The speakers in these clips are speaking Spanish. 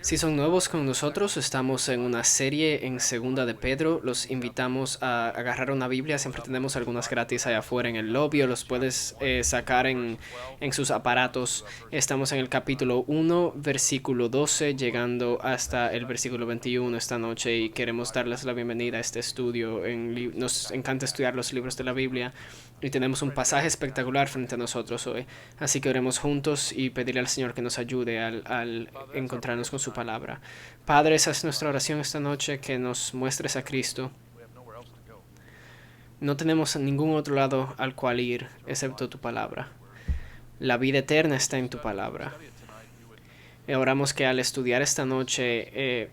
Si son nuevos con nosotros, estamos en una serie en Segunda de Pedro. Los invitamos a agarrar una Biblia. Siempre tenemos algunas gratis allá afuera en el lobby o los puedes sacar en sus aparatos. Estamos en el capítulo 1, versículo 12, llegando hasta el versículo 21 esta noche y queremos darles la bienvenida a este estudio. Nos encanta estudiar los libros de la Biblia y tenemos un pasaje espectacular frente a nosotros hoy. Así que oremos juntos y pedirle al Señor que nos ayude al encontrarnos con su palabra. Padre, esa es nuestra oración esta noche, que nos muestres a Cristo. No tenemos ningún otro lado al cual ir excepto tu palabra. La vida eterna está en tu palabra. Y oramos que al estudiar esta noche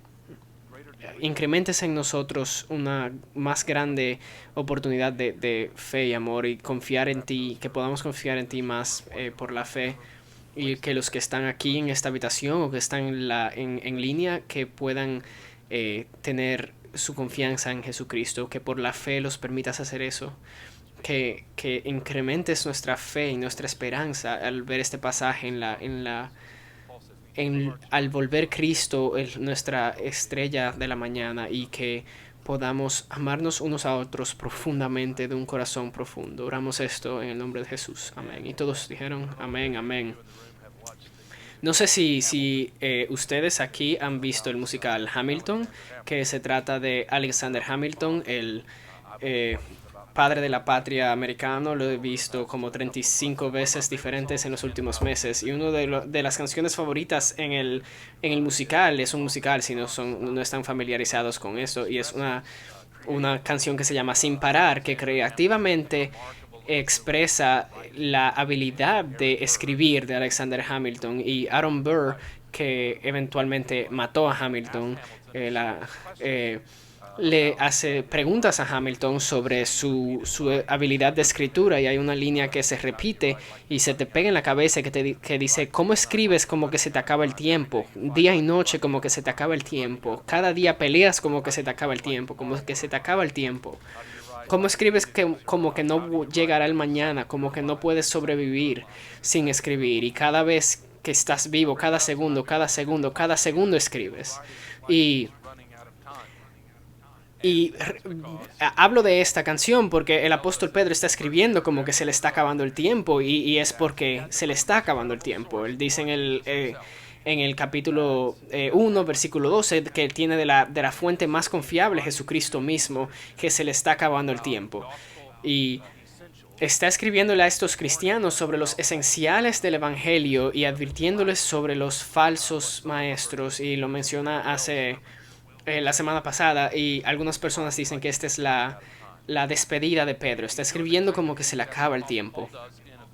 incrementes en nosotros una más grande oportunidad de fe y amor y confiar en ti, que podamos confiar en ti más por la fe, y que los que están aquí en esta habitación o que están en línea, que puedan tener su confianza en Jesucristo, que por la fe los permitas hacer eso, que incrementes nuestra fe y nuestra esperanza al ver este pasaje al volver Cristo nuestra estrella de la mañana, y que podamos amarnos unos a otros profundamente de un corazón profundo. Oramos esto en el nombre de Jesús. Amén. Y todos dijeron amén, amén. No sé si ustedes aquí han visto el musical Hamilton, que se trata de Alexander Hamilton, el padre de la patria americano. Lo he visto como 35 veces diferentes en los últimos meses. Y una de las canciones favoritas en el musical, es un musical si no están familiarizados con eso, y es una canción que se llama Sin Parar, que creativamente expresa la habilidad de escribir de Alexander Hamilton y Aaron Burr, que eventualmente mató a Hamilton. Le hace preguntas a Hamilton sobre su habilidad de escritura, y hay una línea que se repite y se te pega en la cabeza que dice: ¿cómo escribes como que se te acaba el tiempo? Día y noche como que se te acaba el tiempo. Cada día peleas como que se te acaba el tiempo, como que se te acaba el tiempo. ¿Cómo escribes como que no llegará el mañana, como que no puedes sobrevivir sin escribir? Y cada vez que estás vivo, cada segundo, cada segundo, cada segundo escribes. Y hablo de esta canción porque el apóstol Pedro está escribiendo como que se le está acabando el tiempo, y es porque se le está acabando el tiempo. Él dice en el capítulo 1, versículo 12, que tiene de la fuente más confiable, Jesucristo mismo, que se le está acabando el tiempo. Y está escribiéndole a estos cristianos sobre los esenciales del Evangelio y advirtiéndoles sobre los falsos maestros, y lo menciona la semana pasada, y algunas personas dicen que esta es la despedida de Pedro. Está escribiendo como que se le acaba el tiempo.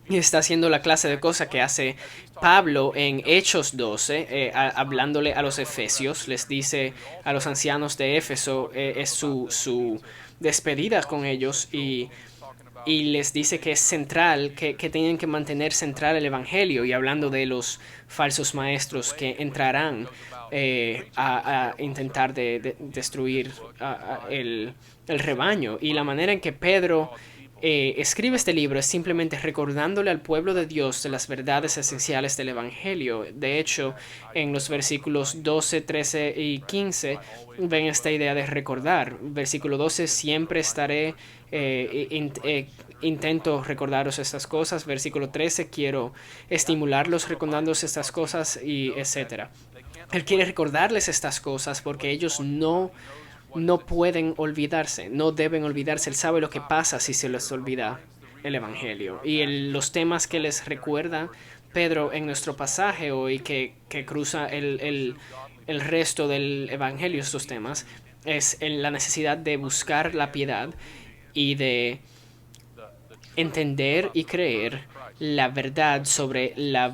Y está haciendo la clase de cosa que hace Pablo en Hechos 12, hablándole a los efesios. Les dice a los ancianos de Éfeso, es su despedida con ellos, y les dice que es central, que tienen que mantener central el Evangelio, y hablando de los falsos maestros que entrarán a intentar de destruir el rebaño. Y la manera en que Pedro escribe este libro es simplemente recordándole al pueblo de Dios de las verdades esenciales del Evangelio. De hecho, en los versículos 12, 13 y 15 ven esta idea de recordar. Versículo 12: siempre estaré, intento recordaros estas cosas. Versículo 13: quiero estimularlos recordándoos estas cosas, y etcétera. Él quiere recordarles estas cosas porque ellos no pueden olvidarse, no deben olvidarse. Él sabe lo que pasa si se les olvida el Evangelio. Y los temas que les recuerda Pedro en nuestro pasaje hoy, que cruza el resto del Evangelio, estos temas, es la necesidad de buscar la piedad y de entender y creer la verdad sobre la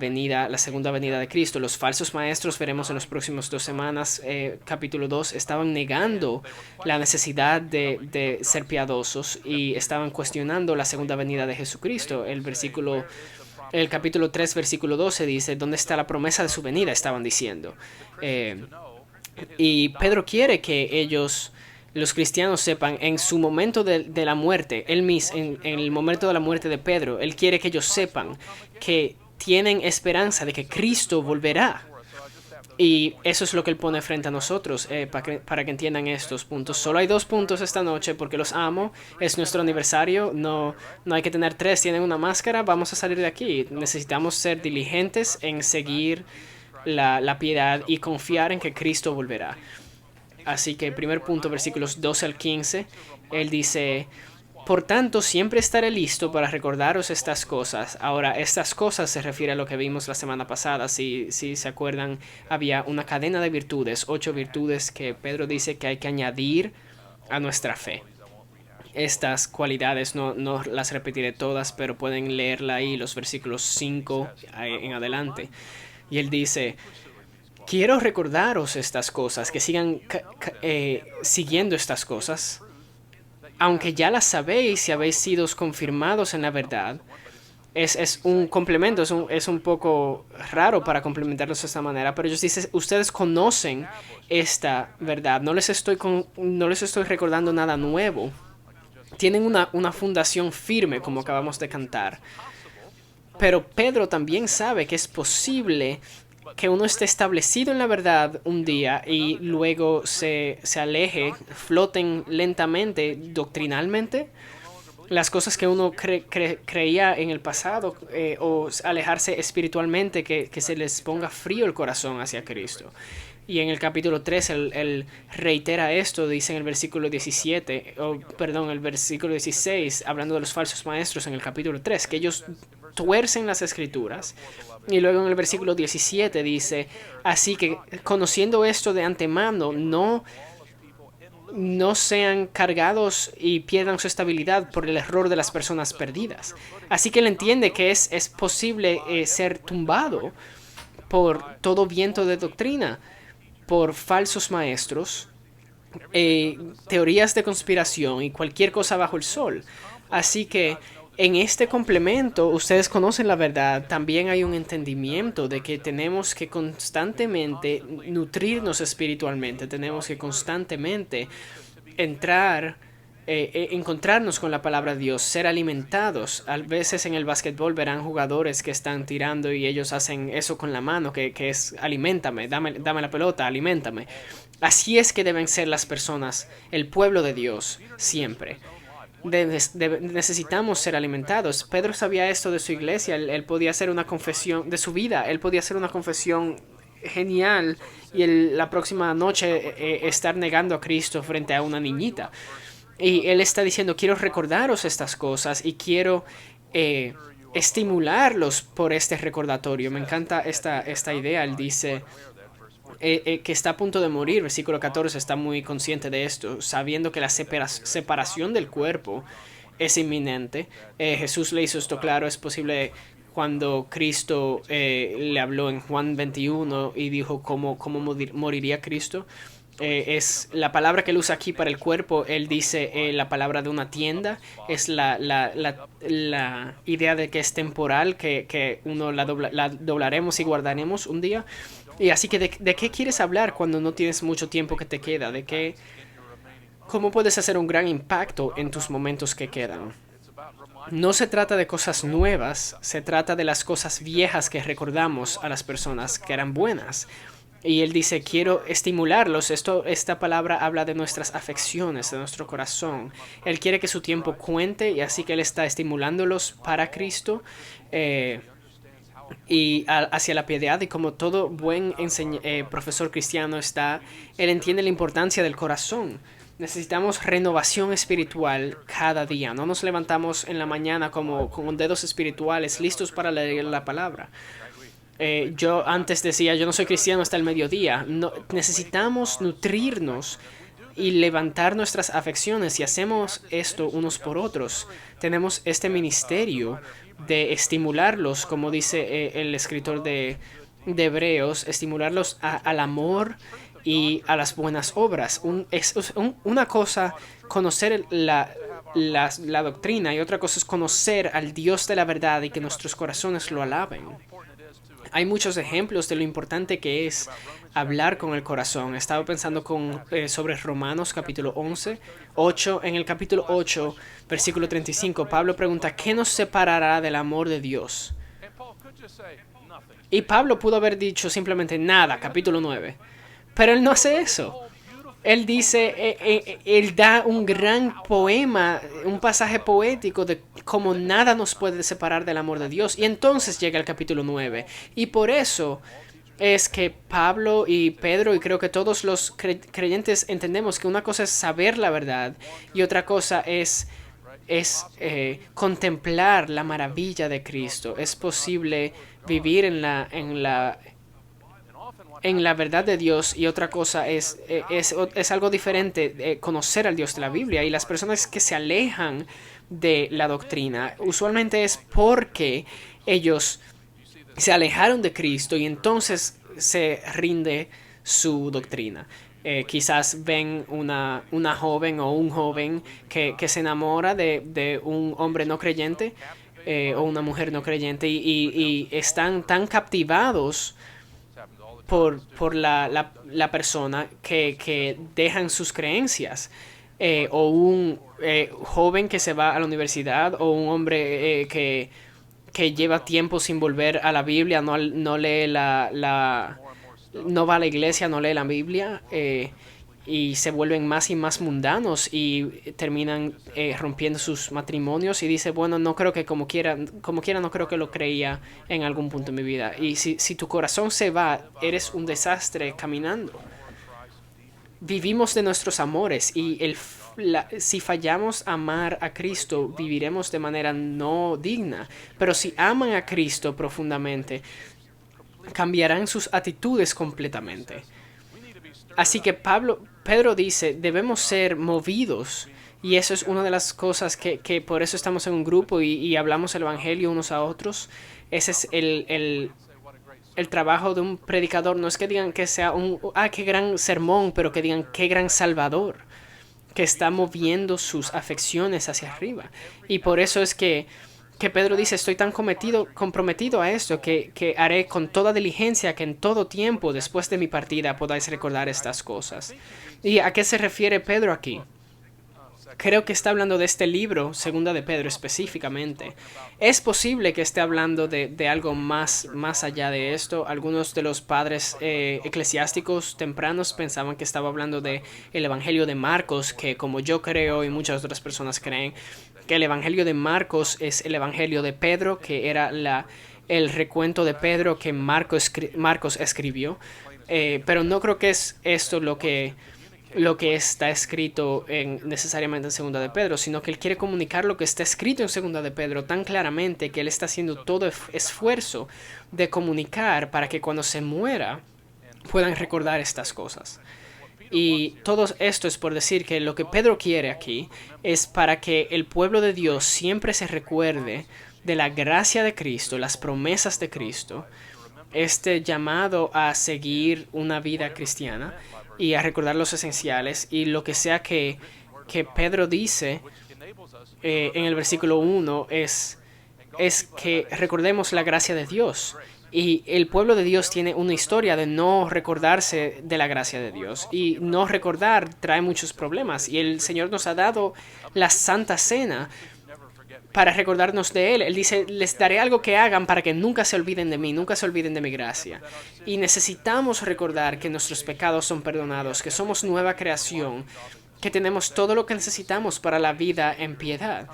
segunda venida de Cristo. Los falsos maestros, veremos en las próximas 2 semanas, capítulo 2, estaban negando la necesidad de ser piadosos y estaban cuestionando la segunda venida de Jesucristo. El capítulo 3, versículo 12 dice: ¿dónde está la promesa de su venida?, estaban diciendo. Y Pedro quiere que ellos, los cristianos, sepan en su momento de la muerte, él mismo, en el momento de la muerte de Pedro, él quiere que ellos sepan que tienen esperanza de que Cristo volverá. Y eso es lo que él pone frente a nosotros, para que entiendan estos puntos. Solo hay 2 puntos esta noche porque los amo. Es nuestro aniversario. No hay que tener 3. Tienen una máscara. Vamos a salir de aquí. Necesitamos ser diligentes en seguir la piedad y confiar en que Cristo volverá. Así que primer punto, versículos 12 al 15. Él dice: por tanto, siempre estaré listo para recordaros estas cosas. Ahora, estas cosas se refiere a lo que vimos la semana pasada. Si se acuerdan, había una cadena de virtudes, 8 virtudes que Pedro dice que hay que añadir a nuestra fe. Estas cualidades no las repetiré todas, pero pueden leerla ahí, los versículos 5 en adelante. Y él dice: quiero recordaros estas cosas, que sigan siguiendo estas cosas, aunque ya las sabéis y habéis sido confirmados en la verdad. Es un complemento, es un poco raro para complementarlos de esta manera, pero ellos dicen: ustedes conocen esta verdad, no les estoy recordando nada nuevo. Tienen una fundación firme, como acabamos de cantar. Pero Pedro también sabe que es posible que uno esté establecido en la verdad un día y luego se aleje, floten lentamente, doctrinalmente, las cosas que uno creía en el pasado, o alejarse espiritualmente, que se les ponga frío el corazón hacia Cristo. Y en el capítulo 3 él reitera esto, dice en el versículo 17, el versículo 16, hablando de los falsos maestros en el capítulo 3, que ellos tuercen las escrituras. Y luego en el versículo 17 dice: así que conociendo esto de antemano, no sean cargados y pierdan su estabilidad por el error de las personas perdidas. Así que él entiende que es posible ser tumbado por todo viento de doctrina, por falsos maestros, teorías de conspiración y cualquier cosa bajo el sol. Así que en este complemento, ustedes conocen la verdad, también hay un entendimiento de que tenemos que constantemente nutrirnos espiritualmente, tenemos que constantemente encontrarnos con la palabra de Dios, ser alimentados. A veces en el básquetbol verán jugadores que están tirando y ellos hacen eso con la mano, que es: aliméntame, dame la pelota, aliméntame. Así es que deben ser las personas, el pueblo de Dios, siempre. Necesitamos ser alimentados. Pedro sabía esto de su iglesia. Él podía hacer una confesión de su vida. Él podía hacer una confesión genial y la próxima noche estar negando a Cristo frente a una niñita. Y él está diciendo: quiero recordaros estas cosas y quiero estimularlos por este recordatorio. Me encanta esta idea. Él dice que está a punto de morir. Versículo 14 está muy consciente de esto, sabiendo que la separación del cuerpo es inminente. Jesús le hizo esto claro. Es posible cuando Cristo le habló en Juan 21 y dijo cómo moriría Cristo. Es la palabra que él usa aquí para el cuerpo. Él dice la palabra de una tienda. Es la idea de que es temporal, que uno la doblaremos y guardaremos un día. Y así que ¿de qué quieres hablar cuando no tienes mucho tiempo que te queda? ¿Cómo puedes hacer un gran impacto en tus momentos que quedan? No se trata de cosas nuevas, se trata de las cosas viejas que recordamos a las personas que eran buenas. Y él dice: quiero estimularlos. Esta palabra habla de nuestras afecciones, de nuestro corazón. Él quiere que su tiempo cuente, y así que él está estimulándolos para Cristo y hacia la piedad. Y como todo buen profesor cristiano él entiende la importancia del corazón. Necesitamos renovación espiritual cada día. No nos levantamos en la mañana como con dedos espirituales listos para leer la palabra. Yo antes decía: yo no soy cristiano hasta el mediodía. No, necesitamos nutrirnos y levantar nuestras afecciones, y hacemos esto unos por otros. Tenemos este ministerio de estimularlos, como dice el escritor de Hebreos, estimularlos al amor y a las buenas obras. Es una cosa conocer la doctrina, y otra cosa es conocer al Dios de la verdad y que nuestros corazones lo alaben. Hay muchos ejemplos de lo importante que es hablar con el corazón. He estado pensando sobre Romanos capítulo 8. En el capítulo 8, versículo 35, Pablo pregunta: ¿qué nos separará del amor de Dios? Y Pablo pudo haber dicho simplemente nada, capítulo 9. Pero él no hace eso. Él dice, él da un gran poema, un pasaje poético de cómo nada nos puede separar del amor de Dios. Y entonces llega el capítulo 9. Y por eso es que Pablo y Pedro, y creo que todos los creyentes entendemos que una cosa es saber la verdad y otra cosa es contemplar la maravilla de Cristo. Es posible vivir en la verdad de Dios y otra cosa es algo diferente, conocer al Dios de la Biblia. Y las personas que se alejan de la doctrina usualmente es porque ellos se alejaron de Cristo y entonces se rinde su doctrina. Quizás ven una joven o un joven que se enamora de un hombre no creyente o una mujer no creyente y están tan captivados por la persona que dejan sus creencias. O un joven que se va a la universidad o un hombre que lleva tiempo sin volver a la Biblia, no lee no va a la iglesia, no lee la Biblia, y se vuelven más y más mundanos y terminan rompiendo sus matrimonios y dice, bueno, no creo que como quiera no creo que lo creía en algún punto de mi vida. Y si tu corazón se va, eres un desastre caminando. Vivimos de nuestros amores y si fallamos a amar a Cristo, viviremos de manera no digna. Pero si aman a Cristo profundamente, cambiarán sus actitudes completamente. Así que Pedro dice, debemos ser movidos. Y eso es una de las cosas que por eso estamos en un grupo y hablamos el evangelio unos a otros. Ese es el trabajo de un predicador. No es que digan que sea qué gran sermón, pero que digan qué gran salvador, que está moviendo sus afecciones hacia arriba. Y por eso es que Pedro dice, estoy tan comprometido a esto que haré con toda diligencia que en todo tiempo después de mi partida podáis recordar estas cosas. ¿Y a qué se refiere Pedro aquí? Creo que está hablando de este libro, Segunda de Pedro específicamente. Es posible que esté hablando de algo más allá de esto. Algunos de los padres eclesiásticos tempranos pensaban que estaba hablando de el Evangelio de Marcos, que como yo creo y muchas otras personas creen, que el Evangelio de Marcos es el Evangelio de Pedro, que era el recuento de Pedro que Marcos escribió. Pero no creo que es esto lo que está escrito necesariamente en Segunda de Pedro, sino que él quiere comunicar lo que está escrito en Segunda de Pedro tan claramente que él está haciendo todo esfuerzo de comunicar para que cuando se muera puedan recordar estas cosas. Y todo esto es por decir que lo que Pedro quiere aquí es para que el pueblo de Dios siempre se recuerde de la gracia de Cristo, las promesas de Cristo, este llamado a seguir una vida cristiana y a recordar los esenciales y lo que sea que Pedro dice en el versículo 1 es que recordemos la gracia de Dios. Y el pueblo de Dios tiene una historia de no recordarse de la gracia de Dios. Y no recordar trae muchos problemas. Y el Señor nos ha dado la Santa Cena para recordarnos de Él. Él dice, les daré algo que hagan para que nunca se olviden de mí, nunca se olviden de mi gracia. Y necesitamos recordar que nuestros pecados son perdonados, que somos nueva creación, que tenemos todo lo que necesitamos para la vida en piedad,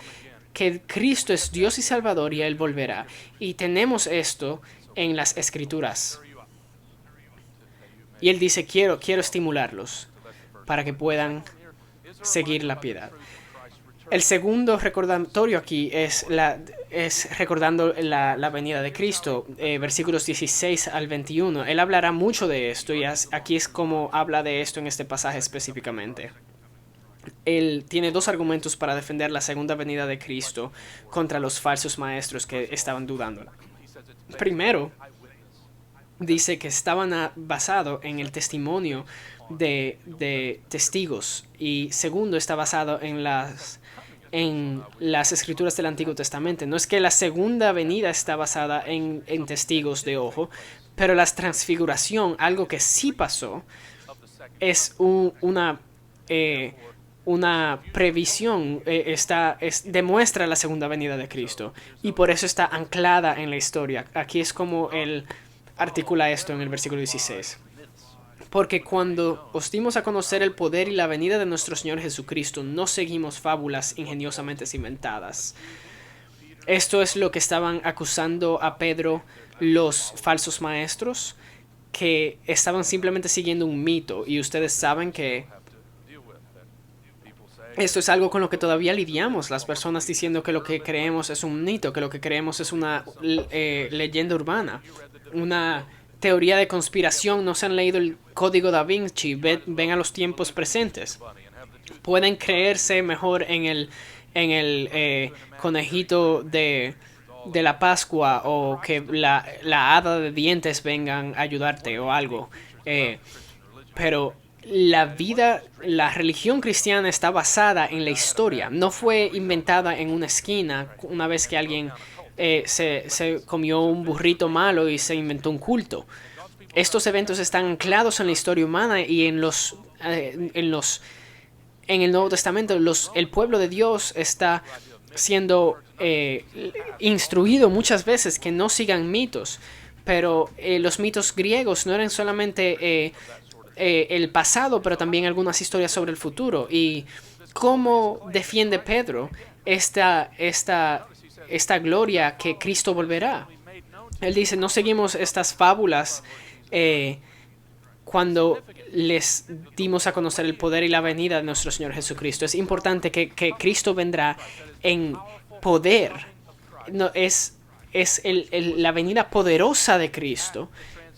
que Cristo es Dios y Salvador y Él volverá. Y tenemos esto en las Escrituras. Y Él dice, quiero estimularlos para que puedan seguir la piedad. El segundo recordatorio aquí es recordando la venida de Cristo, versículos 16 al 21. Él hablará mucho de esto y aquí es como habla de esto en este pasaje específicamente. Él tiene dos argumentos para defender la segunda venida de Cristo contra los falsos maestros que estaban dudando. Primero, dice que estaban basado en el testimonio de testigos. Y segundo, está basado en las escrituras del Antiguo Testamento. No es que la segunda venida está basada en testigos de ojo, pero la transfiguración, algo que sí pasó, es una previsión, demuestra la segunda venida de Cristo y por eso está anclada en la historia. Aquí es como él articula esto en el versículo 16. Porque cuando os dimos a conocer el poder y la venida de nuestro Señor Jesucristo, no seguimos fábulas ingeniosamente inventadas. Esto es lo que estaban acusando a Pedro los falsos maestros, que estaban simplemente siguiendo un mito. Y ustedes saben que esto es algo con lo que todavía lidiamos, las personas diciendo que lo que creemos es un mito, que lo que creemos es una leyenda urbana, una teoría de conspiración. No se han leído el Código Da Vinci, ven a los tiempos presentes. Pueden creerse mejor en el conejito de la Pascua, o que la hada de dientes vengan a ayudarte o algo. Pero la religión cristiana está basada en la historia. No fue inventada en una esquina una vez que alguien se comió un burrito malo y se inventó un culto. Estos eventos están anclados en la historia humana y en el Nuevo Testamento. El pueblo de Dios está siendo instruido muchas veces que no sigan mitos, pero los mitos griegos no eran solamente el pasado, pero también algunas historias sobre el futuro. Y cómo defiende Pedro esta gloria que Cristo volverá. Él dice, no seguimos estas fábulas cuando les dimos a conocer el poder y la venida de nuestro Señor Jesucristo. Es importante que Cristo vendrá en poder. No, es la venida poderosa de Cristo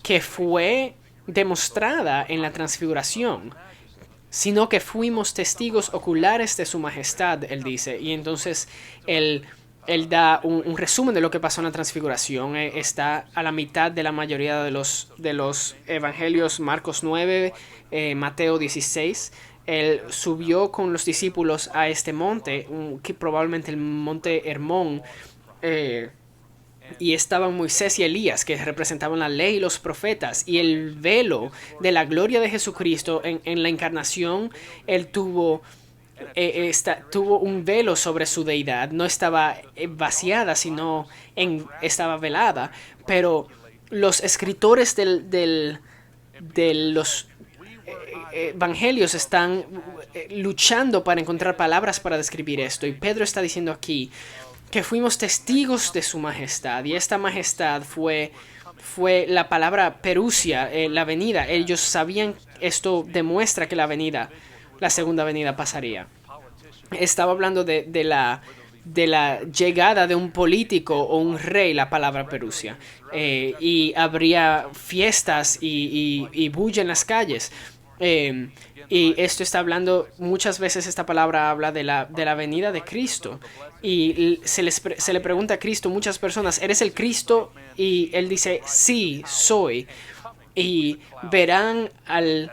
que fue demostrada en la transfiguración, sino que fuimos testigos oculares de su majestad, él dice. Y entonces él da un resumen de lo que pasó en la transfiguración. Está a la mitad de la mayoría de los evangelios: Marcos 9, Mateo 16. Él subió con los discípulos a este monte, que probablemente el monte Hermón, y estaban Moisés y Elías, que representaban la ley y los profetas, y el velo de la gloria de Jesucristo en la encarnación. Él tuvo un velo sobre su deidad. No estaba vaciada, sino estaba velada. Pero los escritores de los evangelios están luchando para encontrar palabras para describir esto. Y Pedro está diciendo aquí que fuimos testigos de su majestad. Y esta majestad fue la palabra perusia, la venida. Ellos sabían, esto demuestra que la segunda venida pasaría. Estaba hablando de la llegada de un político o un rey, la palabra perusia. Y habría fiestas y bulla en las calles. Y esto está hablando, muchas veces esta palabra habla de la venida de Cristo. Y se le pregunta a Cristo, muchas personas, ¿eres el Cristo? Y él dice, sí, soy. Y verán al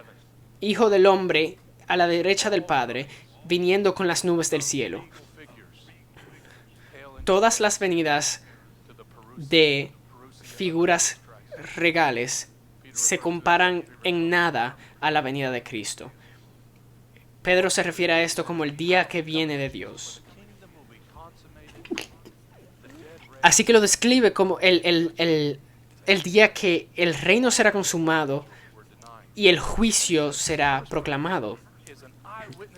Hijo del Hombre a la derecha del Padre, viniendo con las nubes del cielo. Todas las venidas de figuras regales se comparan en nada a la venida de Cristo. Pedro se refiere a esto como el día que viene de Dios. Así que lo describe como el día que el reino será consumado y el juicio será proclamado.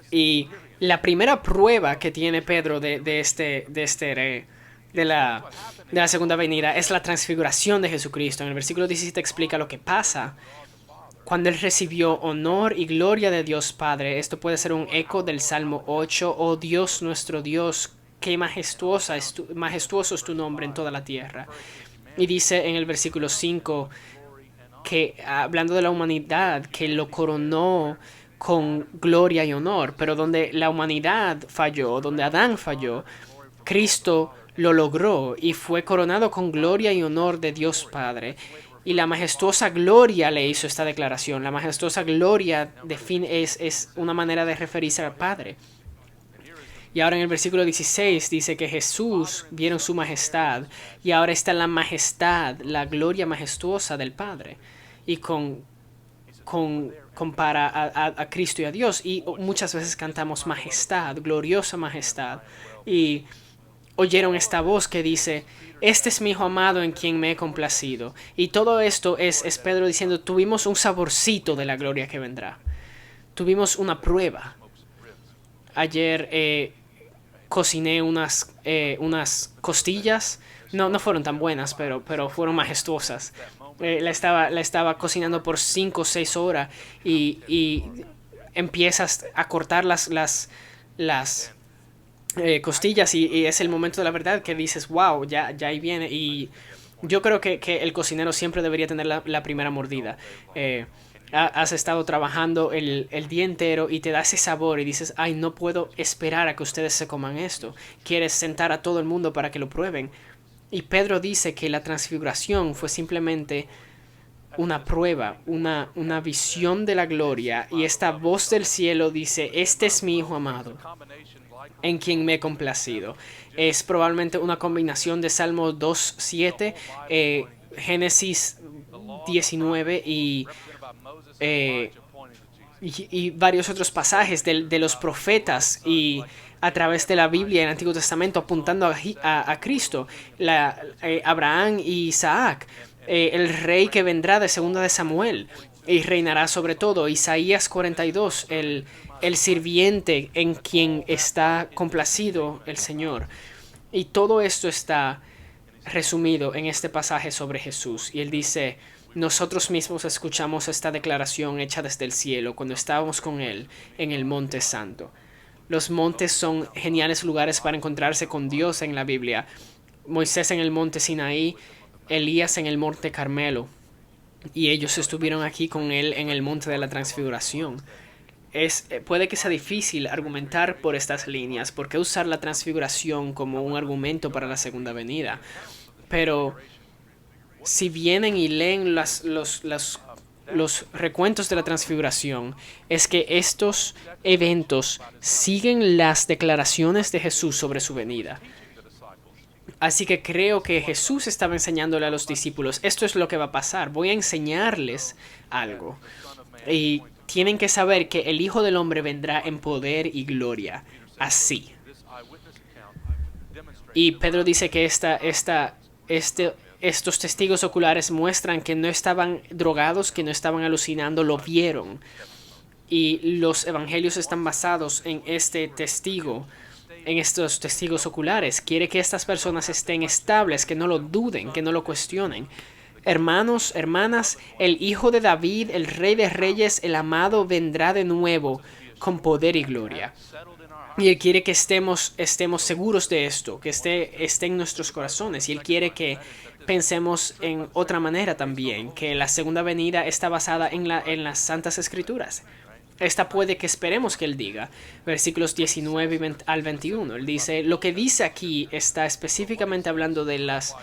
Y la primera prueba que tiene Pedro de la segunda venida es la transfiguración de Jesucristo. En el versículo 17 explica lo que pasa cuando él recibió honor y gloria de Dios Padre. Esto puede ser un eco del Salmo 8. Oh Dios, nuestro Dios, qué majestuoso es tu nombre en toda la tierra. Y dice en el versículo 5 que, hablando de la humanidad, que lo coronó con gloria y honor. Pero donde la humanidad falló, donde Adán falló, Cristo lo logró y fue coronado con gloria y honor de Dios Padre. Y la majestuosa gloria le hizo esta declaración. La majestuosa gloria es una manera de referirse al Padre. Y ahora en el versículo 16 dice que Jesús vieron su majestad y ahora está la majestad, la gloria majestuosa del Padre. Y con compara a Cristo y a Dios. Y muchas veces cantamos majestad, gloriosa majestad. Y oyeron esta voz que dice, este es mi hijo amado en quien me he complacido. Y todo esto es Pedro diciendo, tuvimos un saborcito de la gloria que vendrá. Tuvimos una prueba. Ayer cociné unas costillas. No fueron tan buenas, pero fueron majestuosas. La estaba cocinando por 5 o 6 horas y empiezas a cortar las costillas y es el momento de la verdad que dices, wow, ya ahí viene. Y yo creo que el cocinero siempre debería tener la primera mordida. Has estado trabajando el día entero y te da ese sabor y dices, ay, no puedo esperar a que ustedes se coman esto. Quieres sentar a todo el mundo para que lo prueben. Y Pedro dice que la transfiguración fue simplemente una prueba, una visión de la gloria. Y esta voz del cielo dice, este es mi hijo amado, en quien me he complacido. Es probablemente una combinación de Salmo 2:7, Génesis 19 y varios otros pasajes de los profetas y a través de la Biblia en el Antiguo Testamento apuntando a Cristo, Abraham y Isaac, el rey que vendrá de segunda de Samuel y reinará sobre todo, Isaías 42, el sirviente en quien está complacido el Señor. Y todo esto está resumido en este pasaje sobre Jesús. Y él dice, nosotros mismos escuchamos esta declaración hecha desde el cielo cuando estábamos con él en el Monte Santo. Los montes son geniales lugares para encontrarse con Dios en la Biblia. Moisés en el monte Sinaí, Elías en el monte Carmelo. Y ellos estuvieron aquí con él en el monte de la transfiguración. Puede que sea difícil argumentar por estas líneas, porque usar la transfiguración como un argumento para la segunda venida. Pero si vienen y leen los recuentos de la transfiguración, es que estos eventos siguen las declaraciones de Jesús sobre su venida. Así que creo que Jesús estaba enseñándole a los discípulos, esto es lo que va a pasar, voy a enseñarles algo. Y tienen que saber que el Hijo del Hombre vendrá en poder y gloria, así. Y Pedro dice que estos testigos oculares muestran que no estaban drogados, que no estaban alucinando, lo vieron. Y los evangelios están basados en estos testigos oculares. Quiere que estas personas estén estables, que no lo duden, que no lo cuestionen. Hermanos, hermanas, el Hijo de David, el Rey de Reyes, el amado, vendrá de nuevo con poder y gloria. Y Él quiere que estemos seguros de esto, que esté en nuestros corazones. Y Él quiere que pensemos en otra manera también, que la segunda venida está basada en las Santas Escrituras. Esta puede que esperemos que Él diga, versículos 19 al 21. Él dice, lo que dice aquí está específicamente hablando de las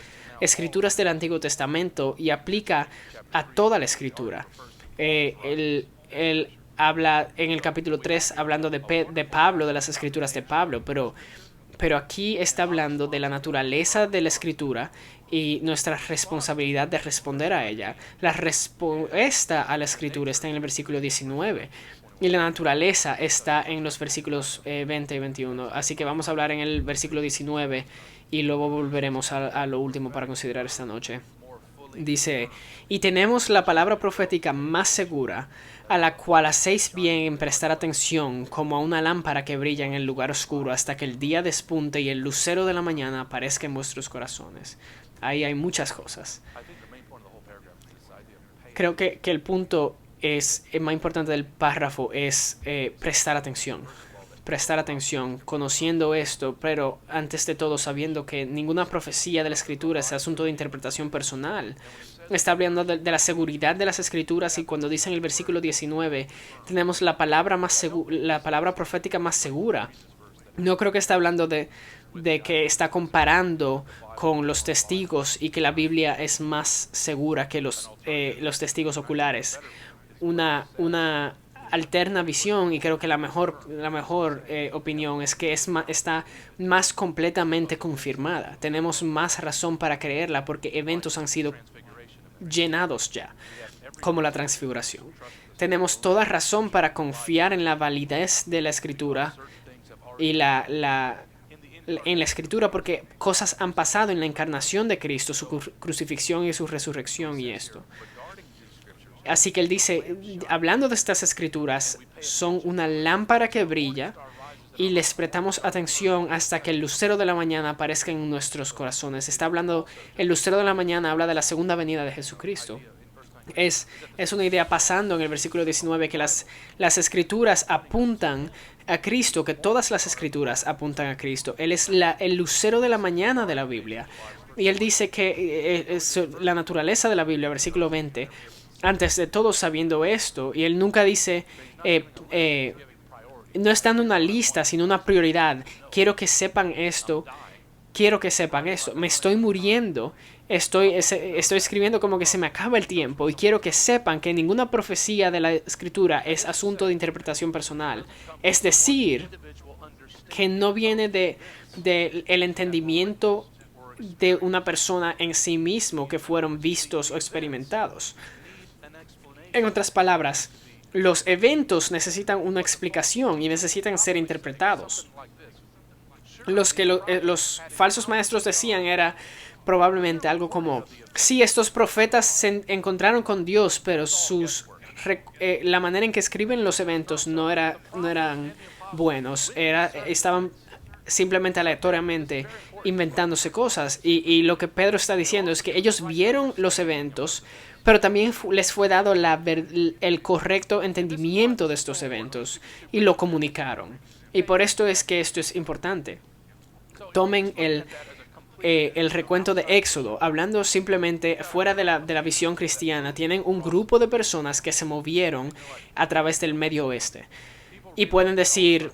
Escrituras del Antiguo Testamento y aplica a toda la Escritura. Él habla en el capítulo 3 hablando de Pablo, de las Escrituras de Pablo, pero aquí está hablando de la naturaleza de la Escritura y nuestra responsabilidad de responder a ella. La respuesta a la Escritura está en el versículo 19 y la naturaleza está en los versículos 20 y 21. Así que vamos a hablar en el versículo 19 y luego volveremos a lo último para considerar esta noche. Dice, y tenemos la palabra profética más segura, a la cual hacéis bien en prestar atención, como a una lámpara que brilla en el lugar oscuro, hasta que el día despunte y el lucero de la mañana aparezca en vuestros corazones. Ahí hay muchas cosas. Creo que el punto más importante del párrafo es prestar atención. Prestar atención, conociendo esto, pero antes de todo sabiendo que ninguna profecía de la Escritura es asunto de interpretación personal. Está hablando de la seguridad de las Escrituras y cuando dice en el versículo 19 tenemos la palabra profética más segura. No creo que está hablando de que está comparando con los testigos y que la Biblia es más segura que los testigos oculares. Una alterna visión y creo que la mejor opinión es que está más completamente confirmada. Tenemos más razón para creerla porque eventos han sido llenados ya. como la transfiguración. Tenemos toda razón para confiar en la validez de la Escritura y en la Escritura, porque cosas han pasado en la encarnación de Cristo, su crucifixión y su resurrección y esto. Así que él dice, hablando de estas Escrituras, son una lámpara que brilla y les prestamos atención hasta que el lucero de la mañana aparezca en nuestros corazones. Está hablando, el lucero de la mañana habla de la segunda venida de Jesucristo. Es una idea pasando en el versículo 19 que las Escrituras apuntan a Cristo, que todas las Escrituras apuntan a Cristo. Él es el lucero de la mañana de la Biblia. Y él dice que es la naturaleza de la Biblia, versículo 20, antes de todo sabiendo esto, y él nunca dice, no está en una lista, sino una prioridad. Quiero que sepan esto, me estoy muriendo, estoy escribiendo como que se me acaba el tiempo, y quiero que sepan que ninguna profecía de la Escritura es asunto de interpretación personal. Es decir, que no viene de el entendimiento de una persona en sí mismo que fueron vistos o experimentados. En otras palabras, los eventos necesitan una explicación y necesitan ser interpretados. Los que los falsos maestros decían era probablemente algo como, sí, estos profetas se encontraron con Dios, pero la manera en que escriben los eventos no eran buenos, estaban simplemente aleatoriamente inventándose cosas. Y lo que Pedro está diciendo es que ellos vieron los eventos, pero también les fue dado el correcto entendimiento de estos eventos y lo comunicaron. Y por esto es que esto es importante. Tomen el recuento de Éxodo, hablando simplemente fuera de la visión cristiana. Tienen un grupo de personas que se movieron a través del Medio Oeste. Y pueden decir,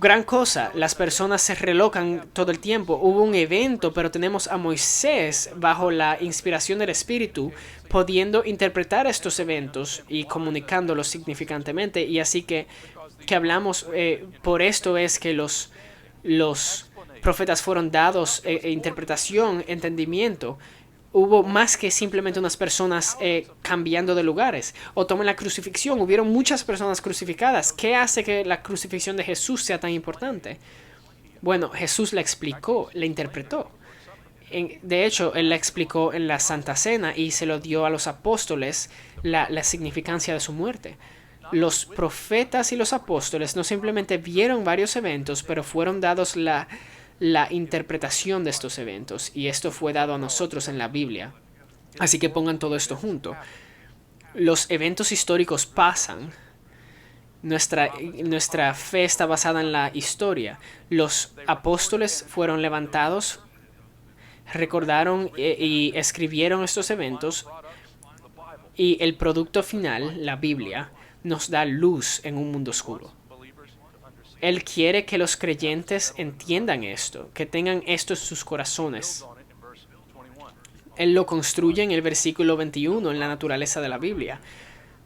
gran cosa, las personas se relocan todo el tiempo. Hubo un evento, pero tenemos a Moisés bajo la inspiración del Espíritu, pudiendo interpretar estos eventos y comunicándolos significantemente. Y así que hablamos, por esto es que los profetas fueron dados interpretación, entendimiento. Hubo más que simplemente unas personas cambiando de lugares. O tomen la crucifixión. Hubieron muchas personas crucificadas. ¿Qué hace que la crucifixión de Jesús sea tan importante? Bueno, Jesús la explicó, la interpretó. De hecho, él la explicó en la Santa Cena y se lo dio a los apóstoles la significancia de su muerte. Los profetas y los apóstoles no simplemente vieron varios eventos, pero fueron dados la interpretación de estos eventos, y esto fue dado a nosotros en la Biblia. Así que pongan todo esto junto. Los eventos históricos pasan. Nuestra fe está basada en la historia. Los apóstoles fueron levantados, recordaron y escribieron estos eventos, y el producto final, la Biblia, nos da luz en un mundo oscuro. Él quiere que los creyentes entiendan esto, que tengan esto en sus corazones. Él lo construye en el versículo 21, en la naturaleza de la Biblia.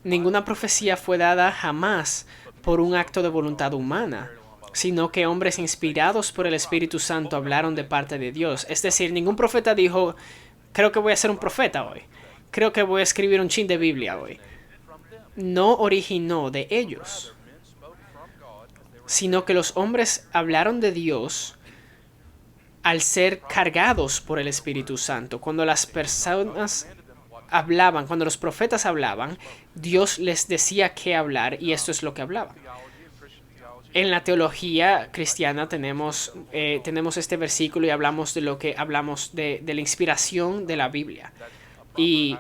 Ninguna profecía fue dada jamás por un acto de voluntad humana, sino que hombres inspirados por el Espíritu Santo hablaron de parte de Dios. Es decir, ningún profeta dijo, creo que voy a ser un profeta hoy. Creo que voy a escribir un chin de Biblia hoy. No originó de ellos, sino que los hombres hablaron de Dios al ser cargados por el Espíritu Santo. Cuando las personas hablaban, cuando los profetas hablaban, Dios les decía qué hablar, y esto es lo que hablaban. En la teología cristiana tenemos este versículo y hablamos de lo que hablamos de la inspiración de la Biblia. Y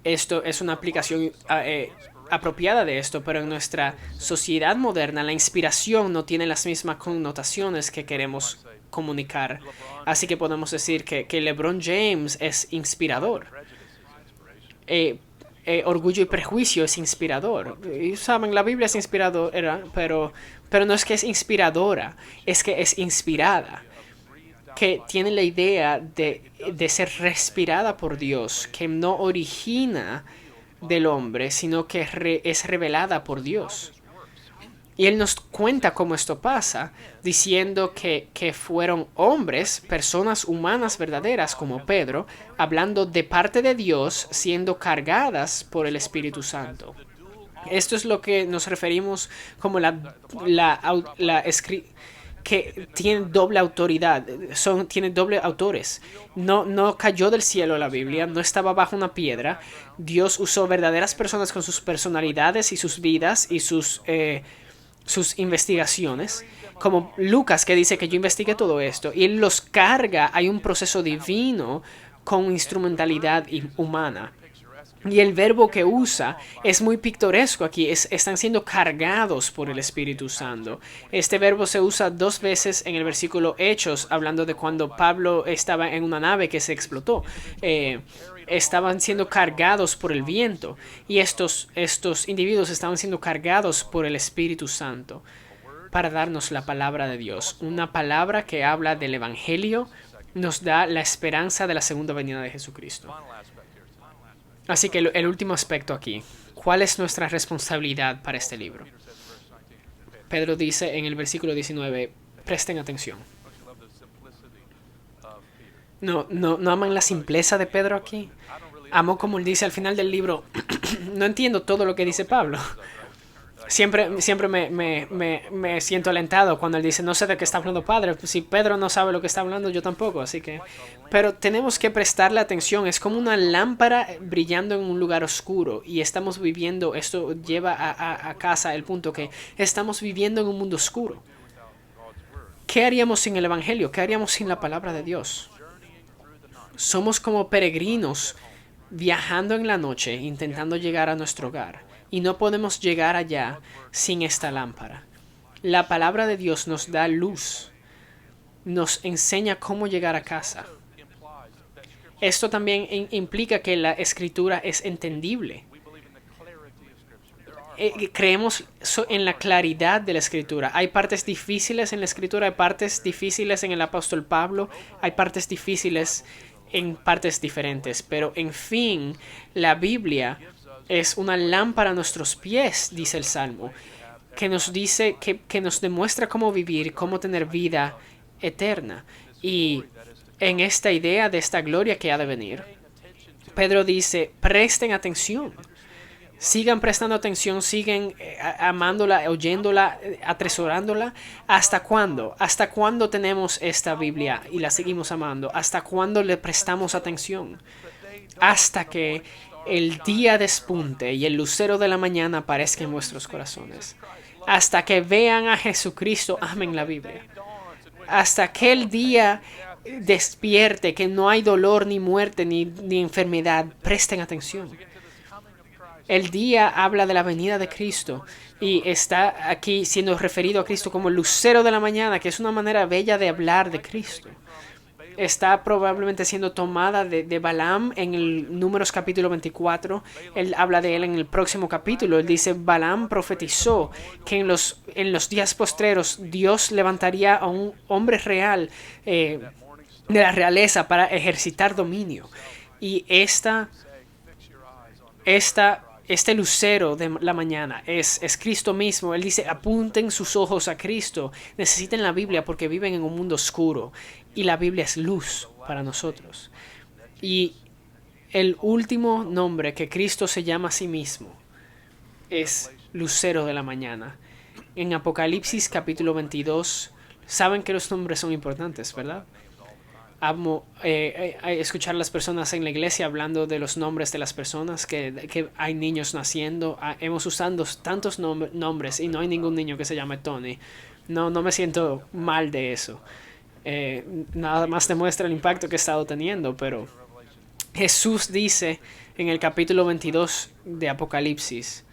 esto es una aplicación apropiada de esto, pero en nuestra sociedad moderna la inspiración no tiene las mismas connotaciones que queremos comunicar. Así que podemos decir que LeBron James es inspirador. Orgullo y Prejuicio es inspirador. Y saben, la Biblia es inspiradora, pero no es que es inspiradora, es que es inspirada. Que tiene la idea de ser respirada por Dios, que no origina del hombre, sino que es revelada por Dios. Y él nos cuenta cómo esto pasa, diciendo que fueron hombres, personas humanas verdaderas como Pedro, hablando de parte de Dios, siendo cargadas por el Espíritu Santo. Esto es lo que nos referimos como que tienen doble autoridad, tienen doble autores. No cayó del cielo la Biblia, no estaba bajo una piedra. Dios usó verdaderas personas con sus personalidades y sus vidas y sus investigaciones, como Lucas, que dice que yo investigué todo esto, y él los carga. Hay un proceso divino con instrumentalidad humana. Y el verbo que usa es muy pictoresco aquí. Están siendo cargados por el Espíritu Santo. Este verbo se usa 2 veces en el versículo Hechos, hablando de cuando Pablo estaba en una nave que se explotó. Estaban siendo cargados por el viento. Y estos individuos estaban siendo cargados por el Espíritu Santo para darnos la palabra de Dios. Una palabra que habla del Evangelio, nos da la esperanza de la segunda venida de Jesucristo. Así que el último aspecto aquí, ¿cuál es nuestra responsabilidad para este libro? Pedro dice en el versículo 19, presten atención. ¿No aman la simpleza de Pedro aquí? Amo como él dice al final del libro, no entiendo todo lo que dice Pablo. Siempre me siento alentado cuando él dice, no sé de qué está hablando Padre. Pues si Pedro no sabe lo que está hablando, yo tampoco. Así que, pero tenemos que prestarle atención. Es como una lámpara brillando en un lugar oscuro. Y estamos viviendo, esto lleva a casa el punto que estamos viviendo en un mundo oscuro. ¿Qué haríamos sin el Evangelio? ¿Qué haríamos sin la palabra de Dios? Somos como peregrinos viajando en la noche, intentando llegar a nuestro hogar. Y no podemos llegar allá sin esta lámpara. La palabra de Dios nos da luz. Nos enseña cómo llegar a casa. Esto también implica que la escritura es entendible. Creemos en la claridad de la escritura. Hay partes difíciles en la escritura, hay partes difíciles en el apóstol Pablo, hay partes difíciles en partes diferentes. Pero en fin, la Biblia es una lámpara a nuestros pies, dice el Salmo, que nos dice, que nos demuestra cómo vivir, cómo tener vida eterna. Y en esta idea de esta gloria que ha de venir, Pedro dice, presten atención. Sigan prestando atención, siguen amándola, oyéndola, atesorándola. ¿Hasta cuándo? ¿Hasta cuándo tenemos esta Biblia y la seguimos amando? ¿Hasta cuándo le prestamos atención? Hasta que el día despunte y el lucero de la mañana aparezca en vuestros corazones. Hasta que vean a Jesucristo, amen la Biblia. Hasta que el día despierte, que no hay dolor, ni muerte, ni enfermedad, presten atención. El día habla de la venida de Cristo y está aquí siendo referido a Cristo como el lucero de la mañana, que es una manera bella de hablar de Cristo. Está probablemente siendo tomada de Balaam en el Números capítulo 24. Él habla de él en el próximo capítulo. Él dice, Balaam profetizó que en los días postreros Dios levantaría a un hombre real de la realeza para ejercitar dominio. Y este lucero de la mañana es Cristo mismo. Él dice, apunten sus ojos a Cristo. Necesiten la Biblia porque viven en un mundo oscuro. Y la Biblia es luz para nosotros. Y el último nombre que Cristo se llama a sí mismo es lucero de la mañana. En Apocalipsis capítulo 22, saben que los nombres son importantes, ¿verdad? Amo escuchar a las personas en la iglesia hablando de los nombres de las personas, que hay niños naciendo. Hemos usado tantos nombres y no hay ningún niño que se llame Tony. No me siento mal de eso. Nada más demuestra el impacto que he estado teniendo, pero Jesús dice en el capítulo 22 de Apocalipsis,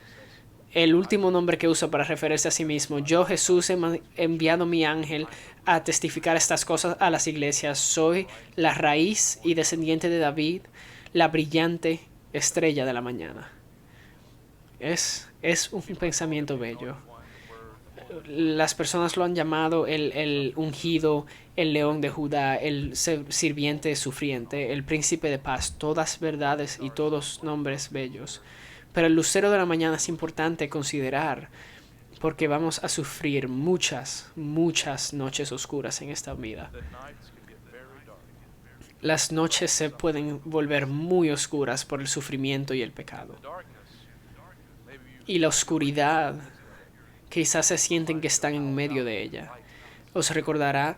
el último nombre que usa para referirse a sí mismo, yo Jesús he enviado mi ángel a testificar estas cosas a las iglesias, soy la raíz y descendiente de David, la brillante estrella de la mañana. Es un pensamiento bello. Las personas lo han llamado el ungido, el león de Judá, el sirviente sufriente, el príncipe de paz, todas verdades y todos nombres bellos. Pero el lucero de la mañana es importante considerar porque vamos a sufrir muchas, muchas noches oscuras en esta vida. Las noches se pueden volver muy oscuras por el sufrimiento y el pecado. Y la oscuridad, quizás se sienten que están en medio de ella. Os recordará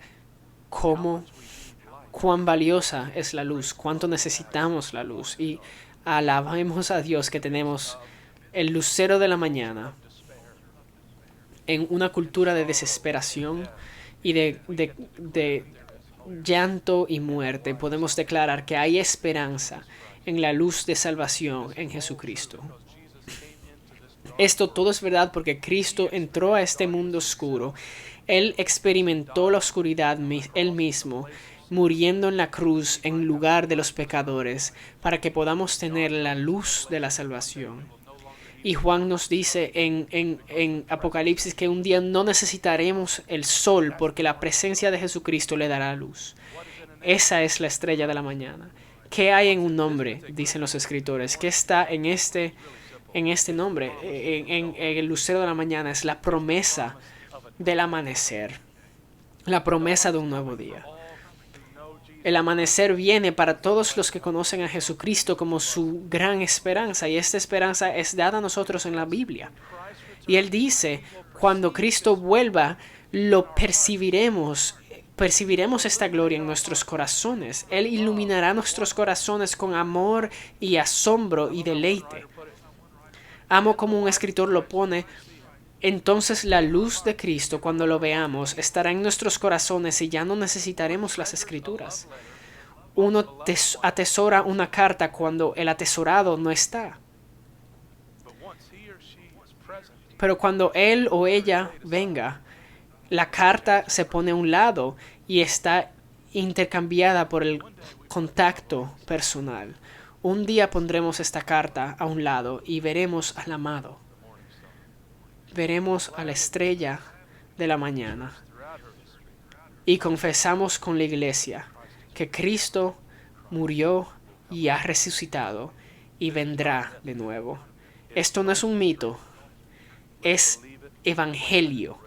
cuán valiosa es la luz, cuánto necesitamos la luz. Y alabemos a Dios que tenemos el lucero de la mañana en una cultura de desesperación y de llanto y muerte. Podemos declarar que hay esperanza en la luz de salvación en Jesucristo. Esto todo es verdad porque Cristo entró a este mundo oscuro. Él experimentó la oscuridad él mismo, muriendo en la cruz en lugar de los pecadores, para que podamos tener la luz de la salvación. Y Juan nos dice en Apocalipsis que un día no necesitaremos el sol porque la presencia de Jesucristo le dará luz. Esa es la estrella de la mañana. ¿Qué hay en un nombre? Dicen los escritores. ¿Qué está en este nombre? En el lucero de la mañana es la promesa del amanecer, la promesa de un nuevo día. El amanecer viene para todos los que conocen a Jesucristo como su gran esperanza, y esta esperanza es dada a nosotros en la Biblia. Y Él dice, cuando Cristo vuelva, lo percibiremos esta gloria en nuestros corazones. Él iluminará nuestros corazones con amor y asombro y deleite. Amo como un escritor lo pone. Entonces la luz de Cristo, cuando lo veamos, estará en nuestros corazones y ya no necesitaremos las escrituras. Uno atesora una carta cuando el atesorado no está. Pero cuando él o ella venga, la carta se pone a un lado y está intercambiada por el contacto personal. Un día pondremos esta carta a un lado y veremos al amado. Veremos a la estrella de la mañana y confesamos con la iglesia que Cristo murió y ha resucitado y vendrá de nuevo. Esto no es un mito, es evangelio.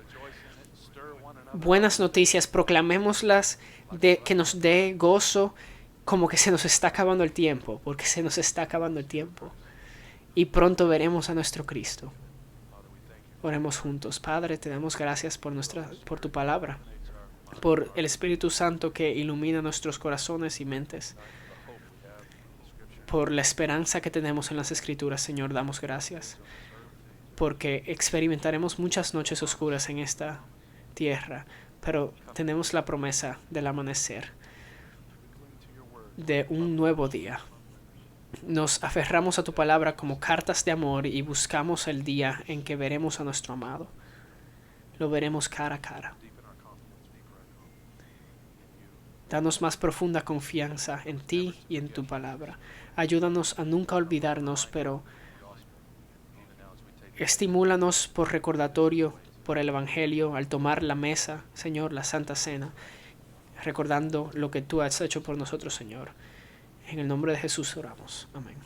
Buenas noticias, proclamémoslas que nos dé gozo, como que se nos está acabando el tiempo, porque se nos está acabando el tiempo. Y pronto veremos a nuestro Cristo. Oremos juntos. Padre, te damos gracias por tu palabra, por el Espíritu Santo que ilumina nuestros corazones y mentes, por la esperanza que tenemos en las Escrituras, Señor. Damos gracias, porque experimentaremos muchas noches oscuras en esta tierra, pero tenemos la promesa del amanecer, de un nuevo día. Nos aferramos a tu palabra como cartas de amor y buscamos el día en que veremos a nuestro amado. Lo veremos cara a cara. Danos más profunda confianza en ti y en tu palabra. Ayúdanos a nunca olvidarnos, pero estimúlanos por recordatorio, por el Evangelio, al tomar la mesa, Señor, la Santa Cena, recordando lo que tú has hecho por nosotros, Señor. En el nombre de Jesús oramos. Amén.